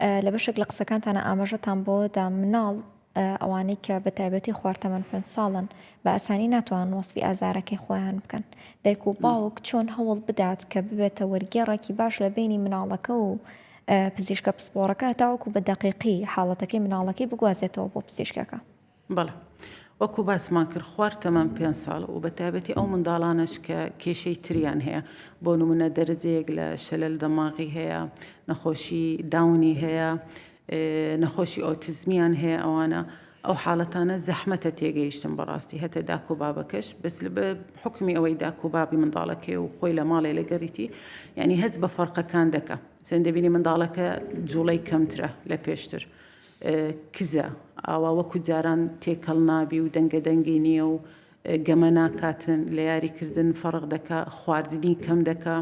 لە بەشێک لە قسەکانتانە ئاماژەتان بۆ دا مناڵ ئەوانەی کە بە تایبەتی خواردەمەند 5 ساڵن بە ئاسانی ناتوانن وەسفی ئازارەکەی خۆیان بکەن. دایک و باوک چۆن هەوڵ بدات کە ببێتە وەرگێڕێکی باش لە بینی مناڵەکە و پزیشکە پسپۆڕەکە تاوەکو بە دەقیقی حاڵەتەکەی مناڵەکەی بگوازێتەوە بۆ پزیشکەکە. بەڵێ وەکو باسمان کرد خوارد تەمەن 5 ساڵ و بە تایبەتی ئەو منداڵانش کە کێشەی تریان هەیە، بۆ نمونە دەرەجەیەک لە شەلل دەماغی هەیە، نەخۆشی داونی هەیە، نەخۆشی ئۆتیزمیان هەیە، ئەوانە ئەو حاڵەتانە زەحمەتە تێگەیشتن بەڕاستی هەتە داک و بابەکەش بەس بە حکمی ئەوەی داک و بابی منداڵەکەی و خۆی لە ماڵێ لەگەڕیتی یعنی هەست بە فەرقەکان دەکە. چەند دەبینی منداڵەکە جوڵەی کەمترە لە پێشتر، کزە ئاوا وەکو جاران تێکەڵ نابی و دەنگە دەنگی نییە و گەمە ناکاتن لە یاریکردن فەرق دەکا، خواردنی کەم دەکا،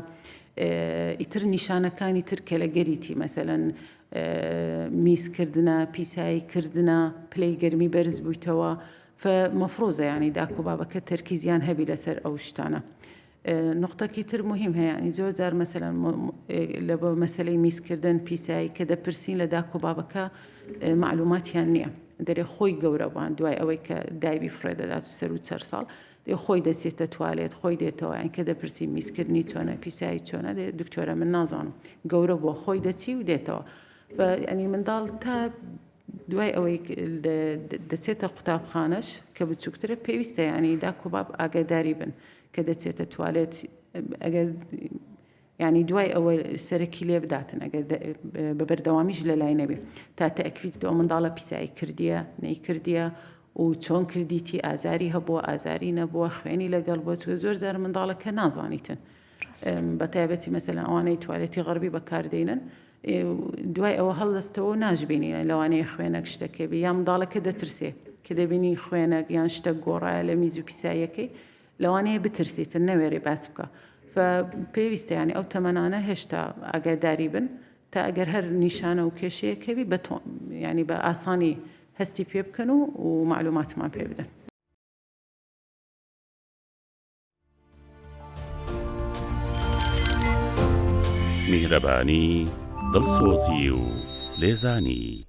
ئیتر نیشانەکانی تر کە لە گەریتی مەسەلەن میسکردنە، پیساییکردنە، پلەی گەرمی بەرز بوویتەوە، مەفرۆزە ینی داک و بابەکە تەرکیزیان هەبی لەسەر ئەو شتانە. نقطەکی تر مهم هەیە ینی زۆر جار مەسەلەن لە بە مەسەلەی میسکردن، پیسایی کە دەپرسین لە داک و بابەکە معلوماتیان نییە، دەرێ خۆی گەورەبان دوای ئەوەی کە دایبی فرێدەدات و سەر و چەر ساڵ دێ خۆی دەچێتە توالێت، خۆی دێتەوە یان کە دەپرسی میسکردنی چۆنە، پیسایی چۆنە، دێ دکتۆرە من نازانم، گەورە بووە خۆی دەچی و دێتەوە. ینی منداڵ تا دوای ئەوەی دەچێتە قوتابخانەش کە بچووکترە پێویستە ینی داک و باب ئاگاداری بن کە دەچێتە توالێت، ئەگەر ینی دوای ئەوە سەرەکی لێ بداتن ئەگەر بە بەردەوامیش لە لای نەبێ تا تەئەکید ئەو منداڵە پیسایی کردیە نەیکردیە و چۆن کردیتی، ئازاری هەبووە ئازاری نەبووە، خوێنی لەگەڵ بۆ زۆر جار منداڵەکە نازانیتن بە تایبەتی مەسەلەن ئەوانەی توالێتی غەربی بەکاردێنن دوای ئەوە هەڵدەستەوە ناژبینین لەوانەیە خوێنەک شتەکە بێ یا منداڵەکە دەترسێ کە دەبینی خوێنەک یان شتە گۆڕایە لە میز و پیساییەکەی لەوانەیە بترسێتن نەوێرێ باس بکە. پێویستە ینی ئەو تەمەنانە هێشتا ئاگاداری بن تا ئەگەر هەر نیشانە و کێشەیەکەوی ینی بە ئاسانی هەستی پێ بکەن و معلوماتمان پێ بدەن. میهرەبانی، دڵسۆزی و لێزانی.